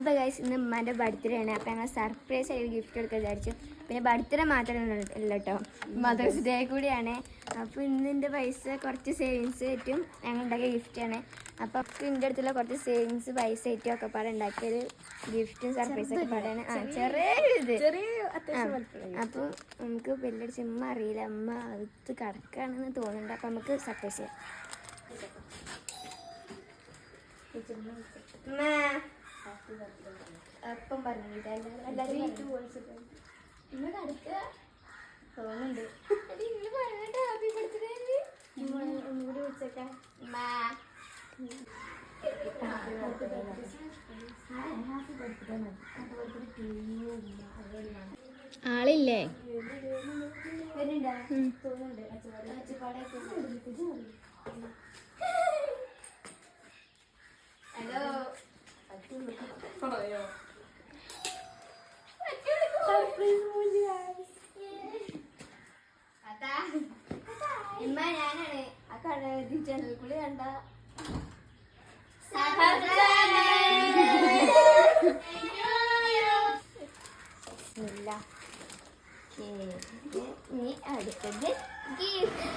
അപ്പോൾ ഗൈസ് ഇന്ന് ഉമ്മാൻ്റെ ബർത്ത്ഡേ ആണ്. അപ്പോൾ ഞങ്ങൾ സർപ്രൈസ് ആയിട്ട് ഗിഫ്റ്റ് എടുക്കാൻ വിചാരിച്ചു. പിന്നെ ബർത്ത്ഡേ മാത്രമല്ല കേട്ടോ, മദേഴ്സ് ഡേ കൂടിയാണ്. അപ്പോൾ ഇന്നിൻ്റെ പൈസ കുറച്ച് സേവിങ്സ് ആയിട്ടും ഞങ്ങൾ ഉണ്ടാക്കിയ ഗിഫ്റ്റാണ്. അപ്പോൾ ഇതിൻ്റെ അടുത്തുള്ള കുറച്ച് സേവിങ്സ് പൈസ ആയിട്ടും ഒക്കെ പാടെ ഉണ്ടാക്കിയൊരു ഗിഫ്റ്റും സർപ്രൈസൊക്കെ പാടാണ്. അപ്പോൾ നമുക്ക് വലിയൊരു ഉമ്മ അറിയില്ല, അമ്മ അടുത്ത് കിടക്കുകയാണെന്ന് തോന്നുന്നുണ്ട്. അപ്പോൾ നമുക്ക് സർപ്രൈസ് ചെയ്യാം. അപ്പം പറഞ്ഞിട്ട് തോന്നുന്നുണ്ട് ഹാപ്പി ബർത്ത്ഡേ ഒന്നുകൂടി വിളിച്ചേക്കാം. ആളില്ലേ ഹലോ ഞാനാണ് ആ കട ചാനൽ കൂടി കണ്ട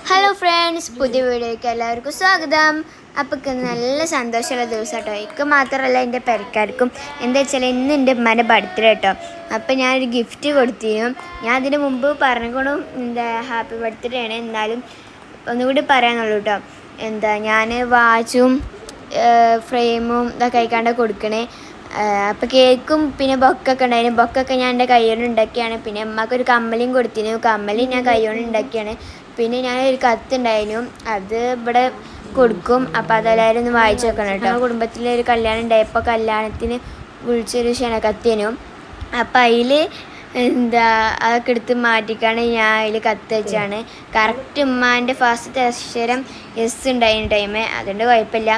ഹലോ ഫ്രണ്ട്സ്, പുതിയ വീഡിയോയ്ക്ക് എല്ലാവർക്കും സ്വാഗതം. അപ്പോൾ നല്ല സന്തോഷമുള്ള ദിവസം കേട്ടോ, എനിക്ക് മാത്രമല്ല എൻ്റെ പെരക്കാർക്കും. എന്താ വെച്ചാൽ ഇന്ന് എൻ്റെ ഉമ്മാൻ്റെ ബർത്ത്ഡേ കേട്ടോ. അപ്പോൾ ഞാനൊരു ഗിഫ്റ്റ് കൊടുത്തിരുന്നു. ഞാൻ അതിന് മുമ്പ് പറഞ്ഞുകൊണ്ടും ഹാപ്പി ബർത്ത്ഡേ ആണ്, എന്നാലും ഒന്നുകൂടി പറയാനുള്ളൂ കേട്ടോ. ഞാൻ വാച്ചും ഫ്രെയിമും ഇതൊക്കെ ആയിക്കാണ്ട് കൊടുക്കണേ. അപ്പോൾ കേക്കും പിന്നെ ബൊക്കൊക്കെ ഉണ്ടായിരുന്നു. ബൊക്കൊക്കെ ഞാൻ എൻ്റെ കൈകൊണ്ട് ഉണ്ടാക്കിയാണ്. പിന്നെ അമ്മക്കൊരു കമ്മലും കൊടുത്തിരുന്നു, കമ്മലും ഞാൻ കൈകൊണ്ട് ഉണ്ടാക്കിയാണ്. പിന്നെ ഞാനൊരു കത്തുണ്ടായിരുന്നു, അത് ഇവിടെ കൊടുക്കും. അപ്പോൾ അതെല്ലാവരും ഒന്ന് വായിച്ചു വെക്കണം കേട്ടോ. കുടുംബത്തിലൊരു കല്യാണം ഉണ്ടായപ്പോൾ കല്യാണത്തിന് വിളിച്ചൊരു ക്ഷണക്കത്തേനു. അപ്പം അതിൽ അതൊക്കെ എടുത്ത് മാറ്റിക്കാണ് ഞാൻ അതിൽ കത്ത് വെച്ചാണ്. കറക്റ്റ് ഉമ്മാൻ്റെ ഫസ്റ്റത്തെ അക്ഷരം എസ് ഉണ്ടായിരുന്ന ടൈമ്, അതുകൊണ്ട് കുഴപ്പമില്ല.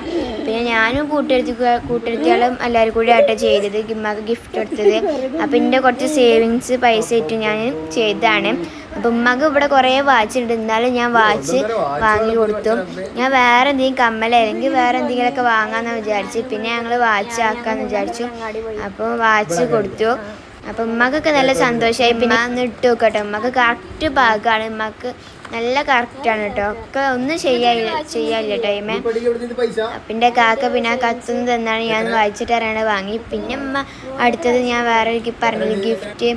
പിന്നെ ഞാനും കൂട്ടുകാരികളും എല്ലാവരും കൂടി ആട്ടോ ചെയ്തത്, ഉമ്മാക്ക് ഗിഫ്റ്റ് കൊടുത്തത്. അപ്പം എൻ്റെ കുറച്ച് സേവിങ്സ് പൈസ ഇട്ട് ഞാൻ ചെയ്തതാണ്. അപ്പം ഉമ്മാക്ക് ഇവിടെ കുറേ വാച്ച് ഉണ്ട്, എന്നാലും ഞാൻ വാച്ച് വാങ്ങി കൊടുത്തു. ഞാൻ വേറെ എന്തെങ്കിലും കമ്മല അല്ലെങ്കിൽ വേറെ എന്തെങ്കിലുമൊക്കെ വാങ്ങാമെന്ന് വിചാരിച്ചു. പിന്നെ ഞങ്ങൾ വാച്ച് ആക്കാമെന്ന് വിചാരിച്ചു. അപ്പോൾ വാച്ച് കൊടുത്തു. അപ്പം ഉമ്മക്കൊക്കെ നല്ല സന്തോഷമായി. പിന്നെ അന്ന് ഇട്ട് നോക്കട്ടെ, ഉമ്മക്ക് കറക്റ്റ് ഭാഗമാണ്, ഉമ്മക്ക് നല്ല കറക്റ്റാണ് കേട്ടോ. ഒക്കെ ഒന്നും ചെയ്യാനില്ല ടൈമേ. പിന്നെ കാക്ക പിന്നെ ആ കത്തുനിന്ന് തന്നാണ് ഞാൻ വായിച്ചിട്ട് അറിയാണ്ട് വാങ്ങി. പിന്നെ ഉമ്മ അടുത്തത് ഞാൻ വേറെ പറഞ്ഞത് ഗിഫ്റ്റ്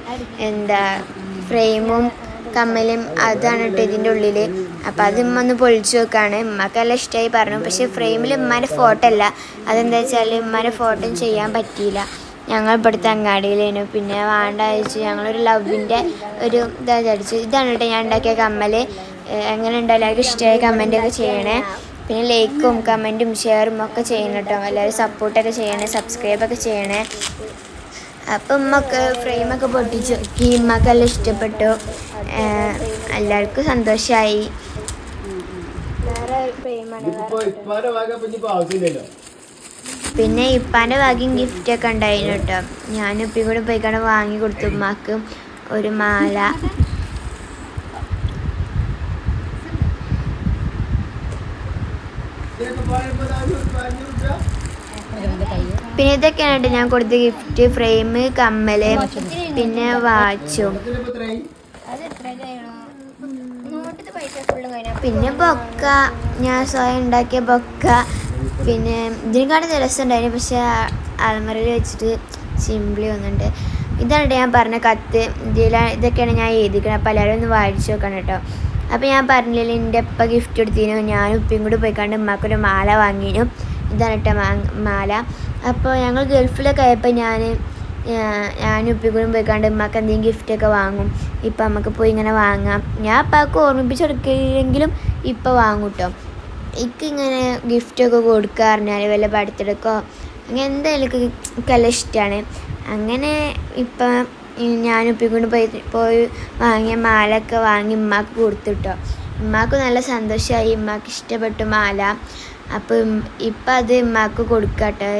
ഫ്രെയിമും കമ്മലും അതാണ് കേട്ടോ ഇതിൻ്റെ ഉള്ളിൽ. അപ്പം അത് ഉമ്മ ഒന്ന് പൊളിച്ചു നോക്കാണ്. ഉമ്മക്കെല്ലാം ഇഷ്ടമായി പറഞ്ഞു. പക്ഷേ ഫ്രെയിമിൽ ഉമ്മാൻ്റെ ഫോട്ടോ അല്ല, അതെന്താ വെച്ചാൽ ഉമ്മാൻ്റെ ഫോട്ടോ ചെയ്യാൻ പറ്റിയില്ല. ഞങ്ങൾ ഇവിടുത്തെ അങ്ങാടിയിലായിരുന്നു. പിന്നെ വേണ്ട അയച്ചു ഞങ്ങളൊരു ലവിൻ്റെ ഒരു ഇതടിച്ചു. ഇതാണ് കേട്ടോ ഞാൻ ഉണ്ടാക്കിയ കമ്മൽ. എങ്ങനെ ഉണ്ടായാലും എല്ലാവർക്കും ഇഷ്ടമായ കമൻറ്റൊക്കെ ചെയ്യണേ. പിന്നെ ലൈക്കും കമൻറ്റും ഷെയറും ഒക്കെ ചെയ്യണം കേട്ടോ. എല്ലാവരും സപ്പോർട്ടൊക്കെ ചെയ്യണേ, സബ്സ്ക്രൈബൊക്കെ ചെയ്യണേ. അപ്പം ഉമ്മക്ക് ഫ്രെയിമൊക്കെ പൊട്ടിച്ചു നോക്കി, ഉമ്മക്കെല്ലാം ഇഷ്ടപ്പെട്ടു, എല്ലാവർക്കും സന്തോഷമായി. വേറെ ഫ്രെയിമാണ്. പിന്നെ ഇപ്പാൻ്റെ ഭാഗ്യം ഗിഫ്റ്റൊക്കെ ഉണ്ടായിരുന്നു കേട്ടോ. ഞാനും ഇപ്പം കൂടെ പോയിക്കാണ്ട് വാങ്ങി കൊടുത്തു ഉമ്മാക്ക് ഒരു മാല. പിന്നെ ഇതൊക്കെയാണ് കേട്ടോ ഞാൻ കൊടുത്ത ഗിഫ്റ്റ്, ഫ്രെയിം, കമ്മല്, പിന്നെ വാച്ചും. പിന്നെ ബൊക്ക, ഞാൻ സ്വയം ഉണ്ടാക്കിയ ബൊക്ക. പിന്നെ ഇതിനെക്കാട്ടും രസമുണ്ടായിരുന്നു, പക്ഷേ അലമറയിൽ വെച്ചിട്ട് സിംപിളി ഒന്നുണ്ട്. ഇതാണ് ഞാൻ പറഞ്ഞ കത്ത്. ഇതൊക്കെയാണ് ഞാൻ എഴുതിക്കണം. അപ്പോൾ എല്ലാവരും ഒന്ന് വായിച്ചു നോക്കണം കേട്ടോ. അപ്പോൾ ഞാൻ പറഞ്ഞില്ലേ എൻ്റെ ഉപ്പ ഗിഫ്റ്റ് എടുത്തിരുന്നു, ഞാനും ഉപ്പയും കൂടി പോയിക്കാണ്ട് ഉമ്മാക്കൊരു മാല വാങ്ങിയിരുന്നു. ഇതാണ് കേട്ടോ മാല. അപ്പോൾ ഞങ്ങൾ ഗൾഫിലൊക്കെ ആയപ്പോൾ ഞാനും ഉപ്പയും കൂടി പോയിക്കാണ്ട് ഉമ്മാക്ക് എന്തെങ്കിലും ഗിഫ്റ്റൊക്കെ വാങ്ങും. ഇപ്പം നമുക്ക് പോയി ഇങ്ങനെ വാങ്ങാം. ഞാൻ ഉപ്പാക്ക് ഓർമ്മിപ്പിച്ചെടുക്കില്ലെങ്കിലും ഇപ്പം വാങ്ങും കേട്ടോ. എനിക്കിങ്ങനെ ഗിഫ്റ്റൊക്കെ കൊടുക്കുക പറഞ്ഞാൽ വല്ല ബർത്ത്ഡേക്കോ അങ്ങനെ എന്തായാലും എനിക്കെല്ലാം ഇഷ്ടമാണ്. അങ്ങനെ ഇപ്പം ഞാനും ഉപ്പയും കൊണ്ട് പോയി വാങ്ങിയ മാലയൊക്കെ വാങ്ങി ഉമ്മാക്ക് കൊടുത്തു കേട്ടോ. ഉമ്മാക്ക് നല്ല സന്തോഷമായി, ഉമ്മാക്ക് ഇഷ്ടപ്പെട്ടു മാല. അപ്പം ഇപ്പം അത് ഉമ്മാക്ക് കൊടുക്കട്ടെ.